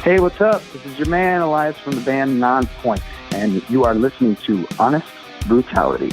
Hey, what's up? This is your man, Elias from the band Nonpoint, and you are listening to Honest Brutality.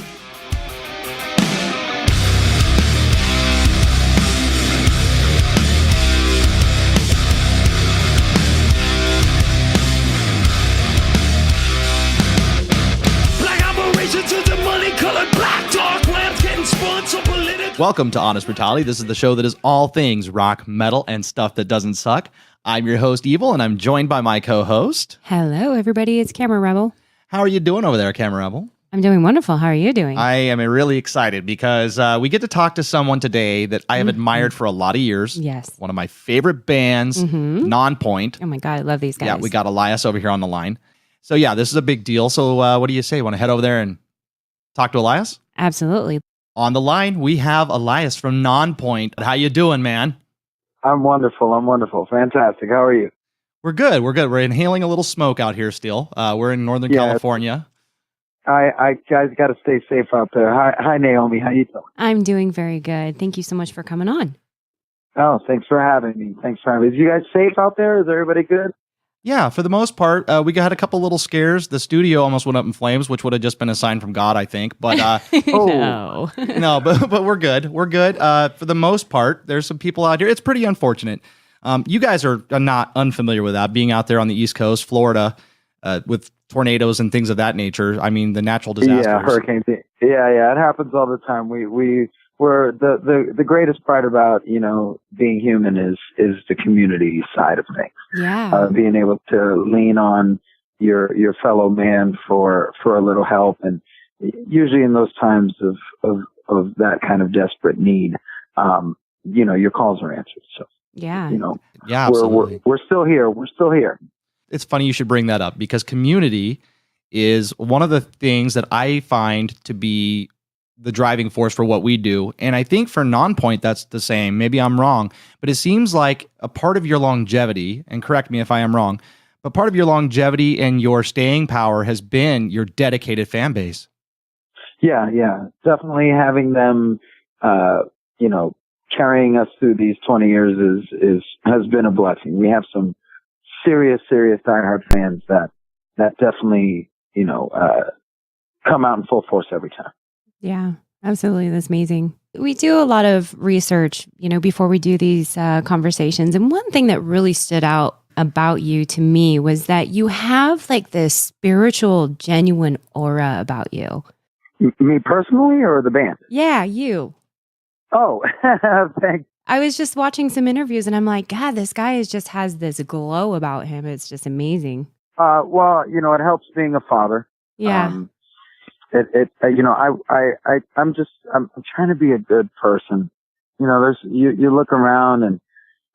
Welcome to Honest Brutality. This is the show that is all things rock, metal, and stuff that doesn't suck. I'm your host, Evil, and I'm joined by my co-host. Hello, everybody. It's Camera Rebel. How are you doing over there, Camera Rebel? I'm doing wonderful. How are you doing? I am really excited because we get to talk to someone today that I have admired for a lot of years. Yes. One of my favorite bands, Nonpoint. Oh my God, I love these guys. Yeah, we got Elias over here on the line. So yeah, this is a big deal. So what do you say? Want to head over there and talk to Elias? Absolutely. On the line, we have Elias from Nonpoint. How you doing, man? I'm wonderful. Fantastic. How are you? We're good. We're inhaling a little smoke out here still. We're in Northern California. I guys got to stay safe out there. Hi, Naomi. How you doing? I'm doing very good. Thank you so much for coming on. Oh, thanks for having me. Is you guys safe out there? Is everybody good? Yeah, for the most part, we had a couple little scares. The studio almost went up in flames, which would have just been a sign from God, I think. But No. no, but we're good. We're good. For the most part, there's some people out here. It's pretty unfortunate. You guys are not unfamiliar with that, being out there on the East Coast, Florida, with tornadoes and things of that nature. I mean, the natural disasters. Yeah, hurricanes. Yeah, it happens all the time. We're the greatest part about being human is the community side of things. Yeah. Being able to lean on your fellow man for a little help, and usually in those times of that kind of desperate need, your calls are answered. So yeah, yeah, absolutely. We're still here. We're still here. It's funny you should bring that up because community is one of the things that I find to be the driving force for what we do. And I think for Nonpoint, that's the same. Maybe I'm wrong, but it seems like a part of your longevity, and correct me if I am wrong, but part of your longevity and your staying power has been your dedicated fan base. Yeah. Definitely having them, carrying us through these 20 years has been a blessing. We have some serious diehard fans that definitely, come out in full force every time. Yeah, absolutely. That's amazing. We do a lot of research, before we do these conversations. And one thing that really stood out about you to me was that you have like this spiritual, genuine aura about you. Me personally or the band? Yeah, you. Oh, thanks. I was just watching some interviews and I'm like, God, this guy just has this glow about him. It's just amazing. Well, it helps being a father. Yeah. I'm trying to be a good person. You look around and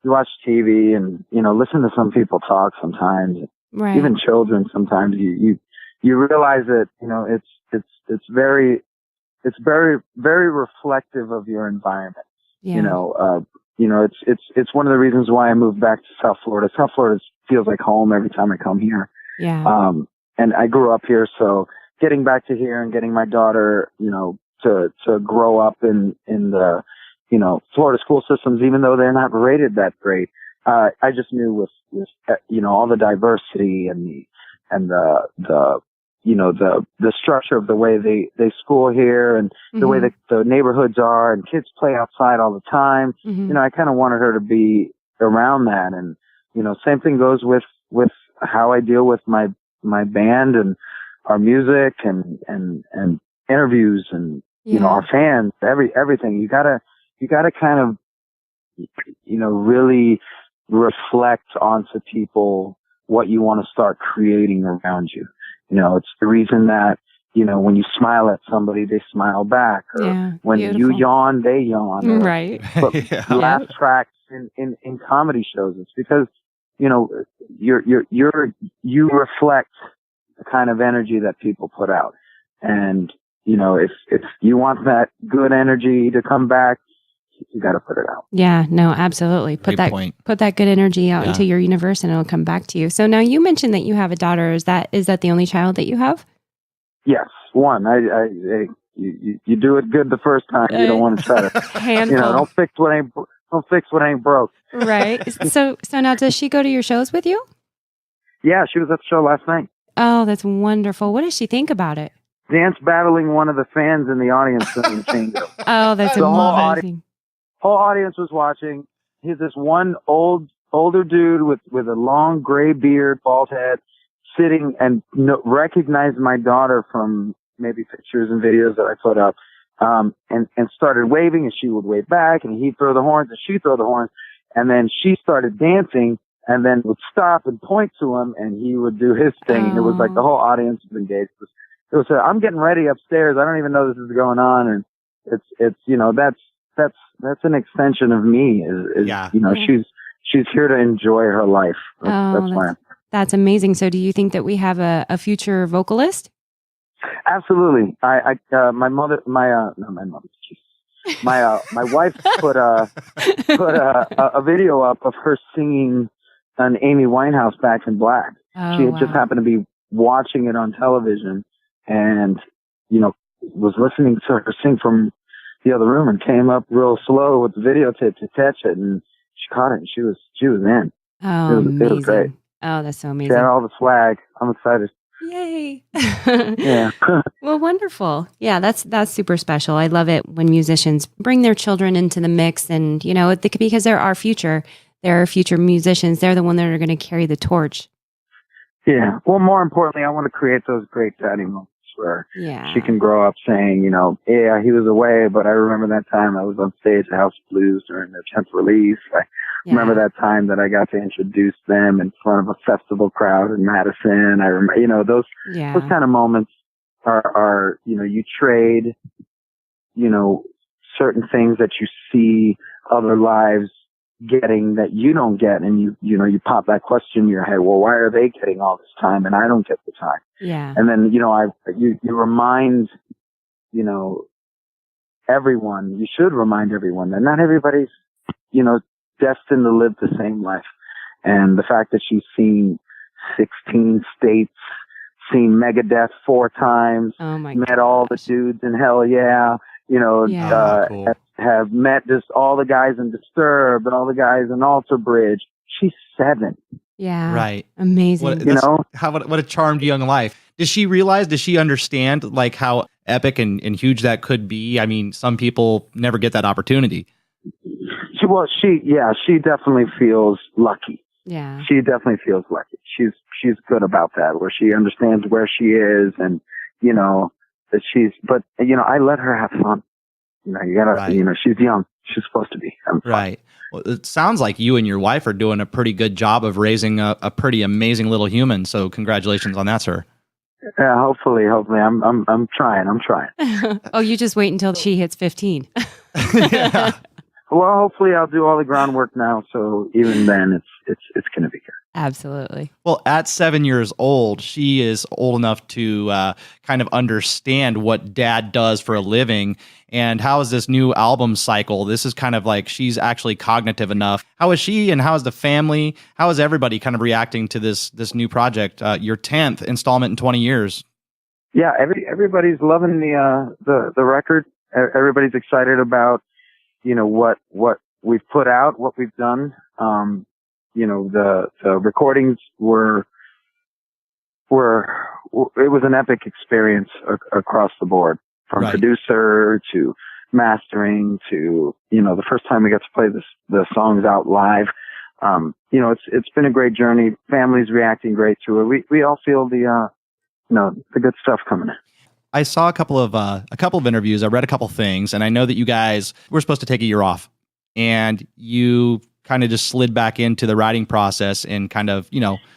you watch TV and, listen to some people talk sometimes, right. Even children. Sometimes you realize that, it's very, very reflective of your environment. Yeah. It's one of the reasons why I moved back to South Florida. South Florida feels like home every time I come here. Yeah. And I grew up here, so getting back to here and getting my daughter, to grow up in the, Florida school systems, even though they're not rated that great. I just knew with all the diversity and the structure of the way they school here and the way that the neighborhoods are and kids play outside all the time. Mm-hmm. I kind of wanted her to be around that. And, same thing goes with how I deal with my band and our music and interviews and, our fans, everything. You gotta kind of, really reflect onto people what you want to start creating around you. It's the reason that, when you smile at somebody, they smile back. Or when you yawn, they yawn. Or, right. But laugh tracks in comedy shows. It's because, you reflect the kind of energy that people put out. And, if you want that good energy to come back, you got to put it out. Yeah, no, absolutely. Put that good energy out into your universe and it'll come back to you. So now you mentioned that you have a daughter. Is that the only child that you have? Yes, one. You do it good the first time. You don't want to try to, don't fix what ain't broke. Right. So now does she go to your shows with you? Yeah, she was at the show last night. Oh, that's wonderful. What does she think about it? Dance battling one of the fans in the audience during the changeover. Oh, that's The amazing. whole audience was watching. He's this one older dude with a long gray beard, bald head, sitting and recognized my daughter from maybe pictures and videos that I put up, and started waving, and she would wave back, and he'd throw the horns, and she'd throw the horns, and then she started dancing, and then would stop and point to him, and he would do his thing. And it was like the whole audience was engaged. It was I'm getting ready upstairs. I don't even know this is going on, and it's that's an extension of me. She's here to enjoy her life. That's why. That's amazing. So do you think that we have a future vocalist? Absolutely. My wife put a video up of her singing an Amy Winehouse Back in Black. She had just happened to be watching it on television and, was listening to her sing from the other room and came up real slow with the videotape to catch it, and she caught it, and she was in. Oh, it was great. Oh, that's so amazing. She had all the swag. I'm excited. Yay. Yeah. Well, wonderful. Yeah, that's super special. I love it when musicians bring their children into the mix, and, because they're our future. They're our future musicians. They're the one that are going to carry the torch. Yeah. Well, more importantly, I want to create those great daddy moments where she can grow up saying, yeah, he was away, but I remember that time I was on stage at House of Blues during their 10th release. I remember that time that I got to introduce them in front of a festival crowd in Madison. I remember, those kind of moments are, you trade, certain things that you see other lives getting that you don't get, and you pop that question in your head, well, why are they getting all this time and I don't get the time? Yeah. And then you remind everyone, you should remind everyone that not everybody's destined to live the same life. And the fact that she's seen 16 states, seen Megadeth 4 times, met all the dudes in Hell Yeah, cool. have met just all the guys in Disturbed and all the guys in Alter Bridge. She's 7. Yeah. Right. Amazing. What a charmed young life. Does she understand like how epic and huge that could be? I mean, some people never get that opportunity. She definitely feels lucky. Yeah. She definitely feels lucky. She's good about that, where she understands where she is, and that I let her have fun. You gotta, she's young. She's supposed to be. Right. Well, it sounds like you and your wife are doing a pretty good job of raising a pretty amazing little human. So congratulations on that, sir. Yeah, hopefully. I'm trying. Oh, you just wait until she hits 15. Yeah. Well, hopefully I'll do all the groundwork now. So even then it's going to be good. Absolutely. Well, at 7 years old, she is old enough to kind of understand what dad does for a living. And how is this new album cycle? This is kind of like she's actually cognitive enough. How is she, and how is the family? How is everybody kind of reacting to this new project? Your 10th installment in 20 years. Yeah, everybody's loving the record. Everybody's excited about what we've put out, what we've done. The recordings were it was an epic experience across the board, from producer to mastering to the first time we got to play the songs out live. It's been a great journey. Family's reacting great to it. We all feel the good stuff coming in. I saw a couple of interviews. I read a couple things, and I know that you guys were supposed to take a year off, and you kind of just slid back into the writing process and kind of,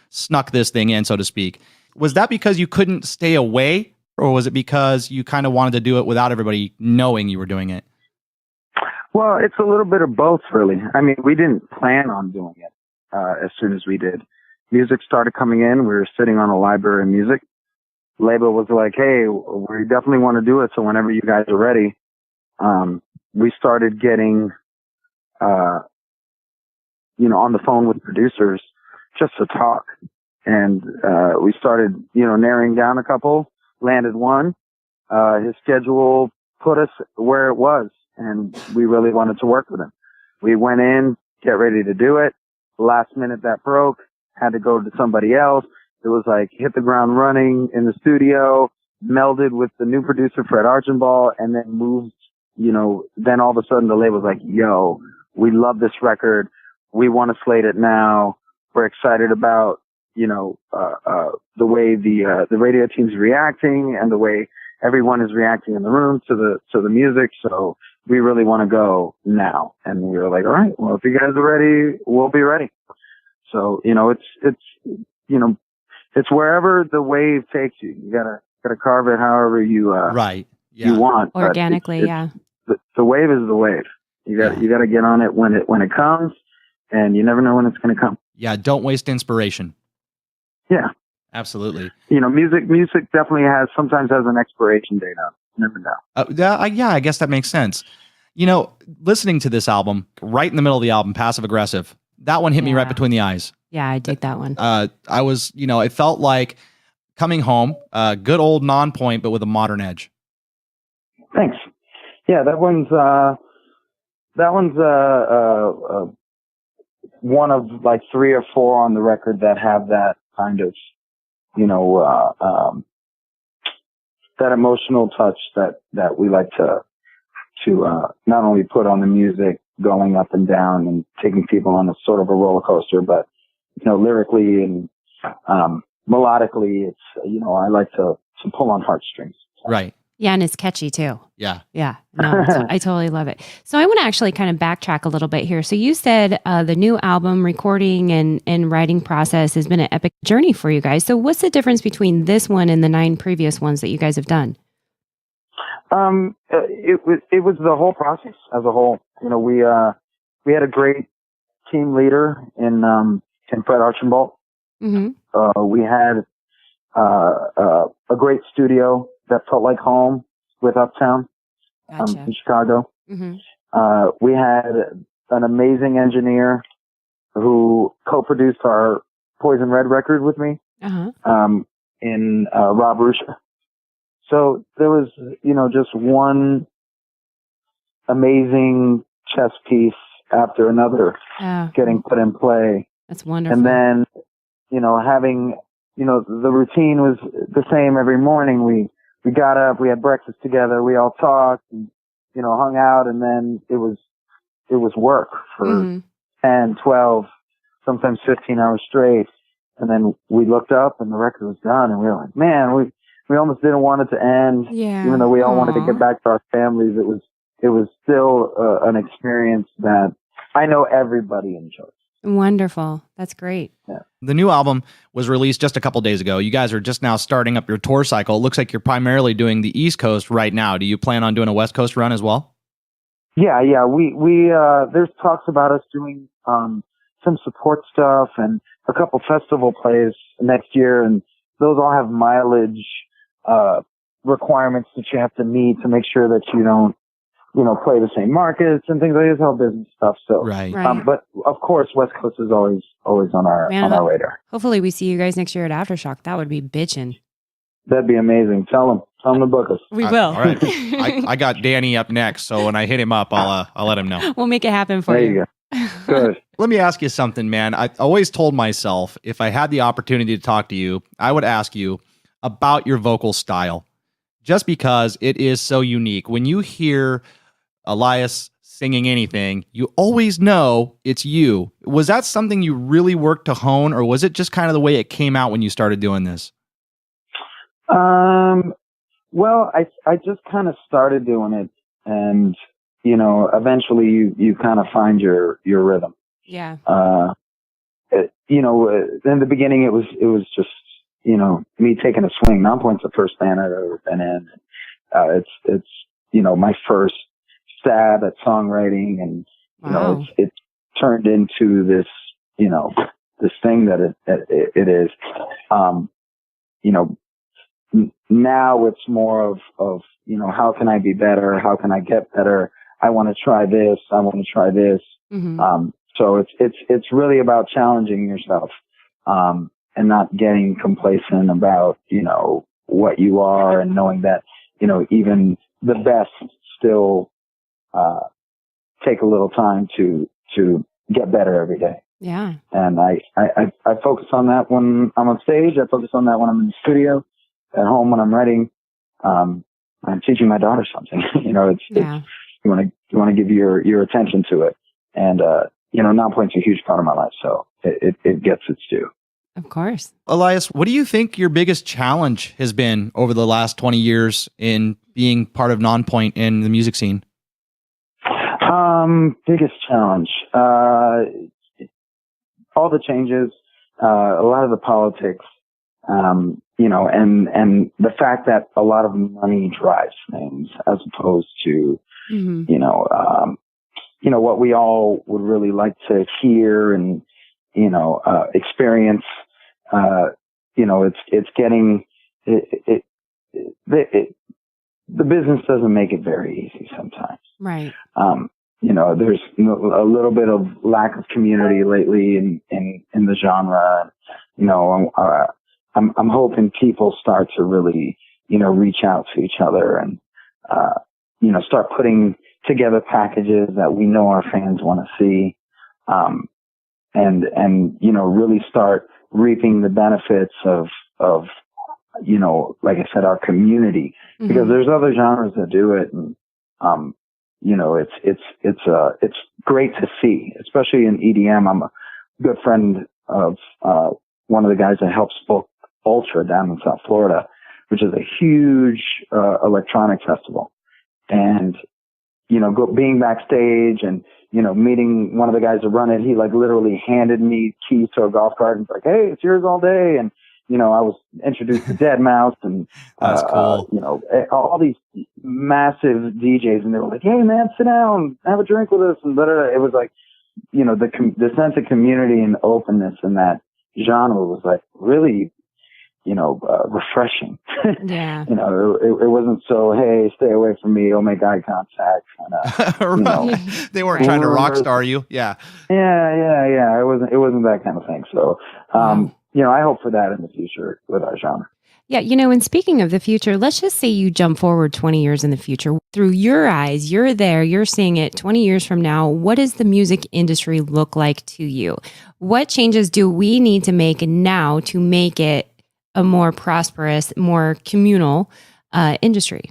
snuck this thing in, so to speak. Was that because you couldn't stay away, or was it because you kind of wanted to do it without everybody knowing you were doing it? Well, it's a little bit of both, really. I mean, we didn't plan on doing it as soon as we did. Music started coming in. We were sitting on a library of music. Label was like, hey, we definitely want to do it, so whenever you guys are ready. We started getting, on the phone with producers just to talk. And we started, narrowing down a couple, landed one. His schedule put us where it was, and we really wanted to work with him. We went in, get ready to do it. Last minute that broke, had to go to somebody else. it was like hit the ground running in the studio, melded with the new producer, Fred Archambault, and then moved, then all of a sudden the label's like, yo, we love this record. We want to slate it now. We're excited about, the way the radio team's reacting and the way everyone is reacting in the room to the music. So we really want to go now. And we were like, all right, well, if you guys are ready, we'll be ready. So, it's wherever the wave takes you. You gotta carve it however you, you want. Organically. The wave is the wave. You gotta get on it when it comes, and you never know when it's going to come. Yeah. Don't waste inspiration. Yeah. Absolutely. Music definitely sometimes has an expiration date on it. You never know. I guess that makes sense. Listening to this album, right in the middle of the album, Passive Aggressive, that one hit me right between the eyes. Yeah, I dig that one. I was, it felt like coming home, good old Nonpoint, but with a modern edge. Thanks. Yeah, that one's one of like 3 or 4 on the record that have that kind of, that emotional touch that we like to not only put on the music, going up and down and taking people on a sort of a roller coaster, but lyrically and melodically, it's I like to pull on heartstrings. Right. Yeah, and it's catchy too. Yeah. Yeah. No, I totally love it. So I want to actually kind of backtrack a little bit here. So you said the new album recording and writing process has been an epic journey for you guys. So what's the difference between this one and the 9 previous ones that you guys have done? It was the whole process as a whole. We had a great team leader in Fred Archambault. Mm-hmm. We had a great studio that felt like home with Uptown in Chicago. Mm-hmm. We had an amazing engineer who co-produced our Poison Red record with me in Rob Rusha. So there was, just one amazing chess piece after another getting put in play. That's wonderful. And then, having, the routine was the same every morning. We got up, we had breakfast together, we all talked, and, hung out, and then it was work for 10, 12, sometimes 15 hours straight. And then we looked up and the record was done, and we were like, man, we almost didn't want it to end, even though we all wanted to get back to our families. It was still an experience that I know everybody enjoys. Wonderful. That's great. Yeah. The new album was released just a couple days ago. You guys are just now starting up your tour cycle. It looks like you're primarily doing the East Coast right now. Do you plan on doing a West Coast run as well? Yeah. We there's talks about us doing some support stuff and a couple festival plays next year, and those all have mileage requirements that you have to meet to make sure that you don't, play the same markets and things like this, all business stuff. So, right. But of course, West Coast is always on our radar. Hopefully, we see you guys next year at Aftershock. That would be bitchin'. That'd be amazing. Tell them to book us. We will. All right. I got Danny up next, so when I hit him up, I'll let him know. We'll make it happen for you. There you go. Good. Let me ask you something, man. I always told myself if I had the opportunity to talk to you, I would ask you about your vocal style, just because it is so unique. When you hear Elias singing anything, you always know it's you. Was that something you really worked to hone, or was it just kind of the way it came out when you started doing this? Well, I just kind of started doing it, and eventually you kind of find your rhythm. Yeah. In the beginning it was just me taking a swing. Nonpoint's the first band I've ever been in. It's my first stab at songwriting, and it turned into this this thing that it is. Now it's more of how can I be better? How can I get better? I want to try this. I want to try this. Mm-hmm. So it's really about challenging yourself, and not getting complacent about, what you are, and knowing that, even the best still, take a little time to get better every day. Yeah. And I focus on that when I'm on stage. I focus on that when I'm in the studio, at home when I'm writing. I'm teaching my daughter something. You know, it's you want to give your attention to it. And you know, Nonpoint's a huge part of my life, so it gets its due. Of course. Elias, what do you think your biggest challenge has been over the last 20 years in being part of Nonpoint in the music scene? Biggest challenge, all the changes, a lot of the politics, you know, and the fact that a lot of money drives things as opposed to, you know, what we all would really like to hear and, you know, experience. You know, it's getting the business doesn't make it very easy sometimes. Right. You know, there's a little bit of lack of community lately in the genre. You know, I'm hoping people start to really, you know, reach out to each other and, you know, start putting together packages that we know our fans want to see. And, you know, really start reaping the benefits of, you know, like I said, our community, because there's other genres that do it. And, you know, it's great to see, especially in EDM. I'm a good friend of, one of the guys that helps book Ultra down in South Florida, which is a huge, electronic festival. And, you know, being backstage and, you know, meeting one of the guys that run it, he like literally handed me keys to a golf cart and was like, "Hey, it's yours all day." And, you know, I was introduced to Deadmau5 and, that's cool. you know, all these massive DJs, and they were like, "Hey man, sit down, have a drink with us." And blah, blah, blah. It was like, you know, the sense of community and openness in that genre was like really, you know, refreshing. Yeah. You know, it wasn't so, "Hey, stay away from me, don't make eye contact." Right. You know, they weren't trying to rock star you. Yeah. Yeah. It wasn't that kind of thing. So, you know, I hope for that in the future with our genre. Yeah, you know, and speaking of the future, let's just say you jump forward 20 years in the future. Through your eyes, you're there, you're seeing it 20 years from now. What does the music industry look like to you? What changes do we need to make now to make it a more prosperous, more communal industry?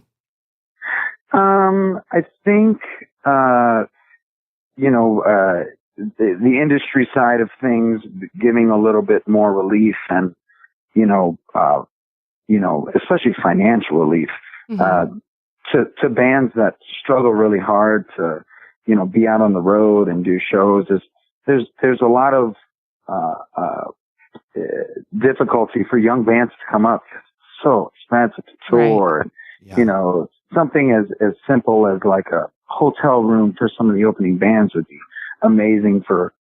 I think, you know, the industry side of things giving a little bit more relief and, you know, especially financial relief, to bands that struggle really hard to, you know, be out on the road and do shows. There's a lot of, difficulty for young bands to come up. It's so expensive to tour. Right. And, you know, something as simple as like a hotel room for some of the opening bands would be amazing for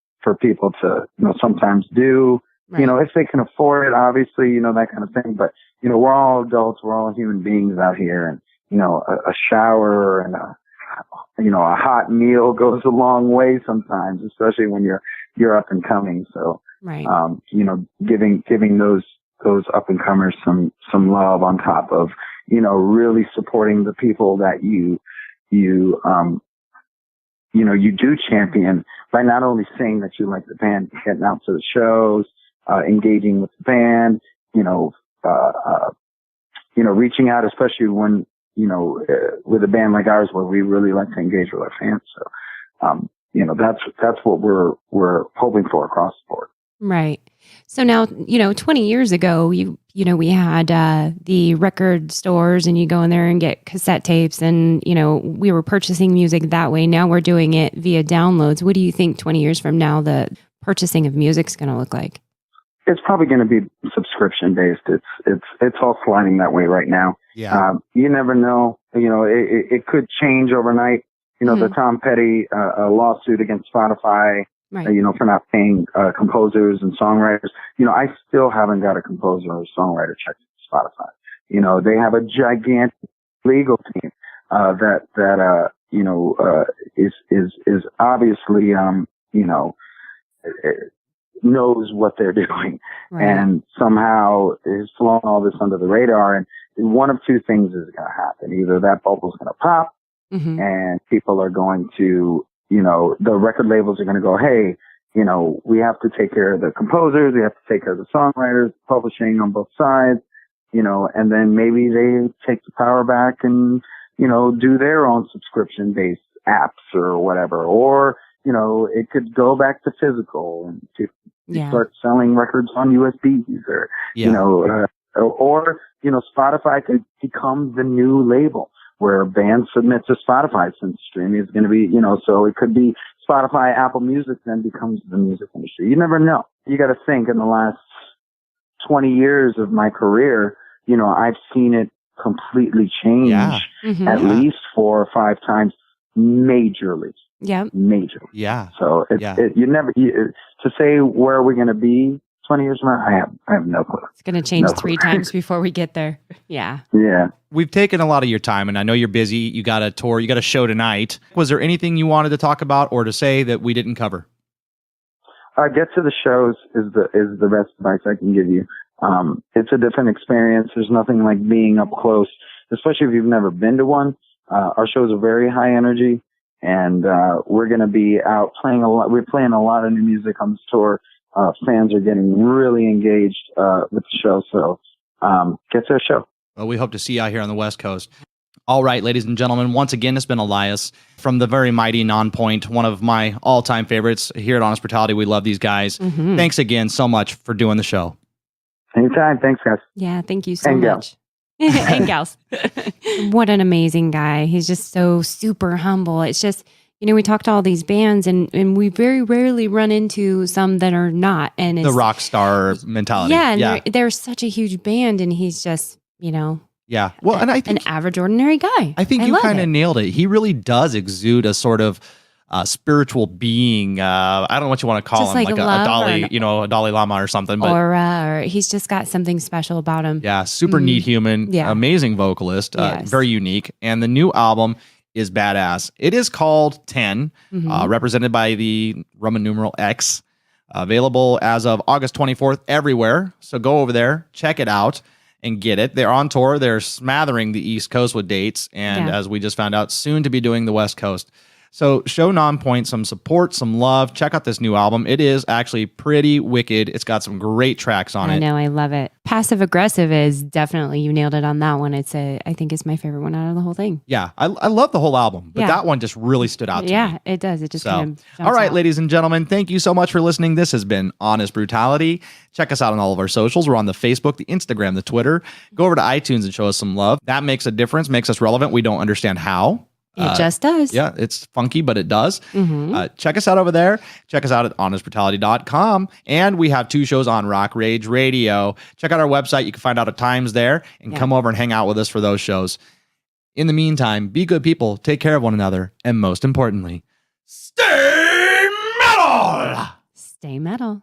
people to, you know, sometimes do, you know, if they can afford it, obviously, you know, that kind of thing. But, you know, we're all adults, we're all human beings out here, and, you know, a shower and a hot meal goes a long way sometimes, especially when you're up and coming. So, you know, giving those up and comers some love on top of, you know, really supporting the people that you do champion by not only saying that you like the band, getting out to the shows, engaging with the band, you know, reaching out, especially when, you know, with a band like ours where we really like to engage with our fans. So, you know, that's what we're hoping for across the board. Right. So now, you know, 20 years ago, you know, we had the record stores and you go in there and get cassette tapes and, you know, we were purchasing music that way. Now we're doing it via downloads. What do you think 20 years from now the purchasing of music is going to look like? It's probably going to be subscription based. It's all sliding that way right now. Yeah. You never know. You know, it could change overnight. You know, the Tom Petty lawsuit against Spotify. Right. You know, for not paying composers and songwriters. You know, I still haven't got a composer or songwriter check from Spotify. You know, they have a gigantic legal team that you know is obviously you know knows what they're doing, and somehow is flown all this under the radar. And one of two things is going to happen: either that bubble's going to pop, and people are going to, you know, the record labels are going to go, "Hey, you know, we have to take care of the composers, we have to take care of the songwriters, publishing on both sides, you know, and then maybe they take the power back and, you know, do their own subscription-based apps or whatever. Or, you know, it could go back to physical and to start selling records on USBs or, you know, or, you know, Spotify could become the new label where a band submits to Spotify, since streaming is going to be, you know, so it could be Spotify, Apple Music then becomes the music industry. You never know. You got to think, in the last 20 years of my career, you know, I've seen it completely change at least 4 or 5 times majorly. Yeah. Majorly. Yeah. So to say where we're going to be 20 years from now, I have no clue. It's going to change 3 times before we get there. Yeah. Yeah. We've taken a lot of your time, and I know you're busy. You got a tour. You got a show tonight. Was there anything you wanted to talk about or to say that we didn't cover? Get to the shows is the best advice I can give you. It's a different experience. There's nothing like being up close, especially if you've never been to one. Our shows are very high energy, and we're going to be out playing a lot. We're playing a lot of new music on this tour. Fans are getting really engaged with the show, so get to a show. Well, we hope to see you out here on the West Coast. All right, ladies and gentlemen, once again, it's been Elias from the very mighty Nonpoint, one of my all-time favorites here at Honest Brutality. We love these guys. Mm-hmm. Thanks again so much for doing the show. Anytime. Thanks, guys. Yeah, thank you so much. And gals. What an amazing guy. He's just so super humble. It's just, you know, we talk to all these bands and we very rarely run into some that are not. And it's the rock star mentality. Yeah, and they're such a huge band, and he's just, you know, well, and I think an average, ordinary guy. I think you kind of nailed it. He really does exude a sort of spiritual being. I don't know what you want to call him, like a Dalai, a Dalai Lama or something. But or he's just got something special about him. Yeah, super neat human, amazing vocalist, very unique. And the new album is badass. It is called 10, represented by the Roman numeral X. Available as of August 24th everywhere. So go over there, check it out, and get it. They're on tour. They're smattering the East Coast with dates. And as we just found out, soon to be doing the West Coast. So show Nonpoint some support, some love. Check out this new album. It is actually pretty wicked. It's got some great tracks on it. I know. I love it. Passive Aggressive is definitely, you nailed it on that one. I think it's my favorite one out of the whole thing. Yeah. I love the whole album, but that one just really stood out to me. Yeah, it does. It just kind of all right, out. Ladies and gentlemen, thank you so much for listening. This has been Honest Brutality. Check us out on all of our socials. We're on the Facebook, the Instagram, the Twitter. Go over to iTunes and show us some love. That makes a difference, makes us relevant. We don't understand how. It just does. Yeah, it's funky, but it does. Mm-hmm. Check us out over there. Check us out at honestbrutality.com. And we have 2 shows on Rock Rage Radio. Check out our website. You can find out at times there and come over and hang out with us for those shows. In the meantime, be good people, take care of one another, and most importantly, stay metal! Stay metal.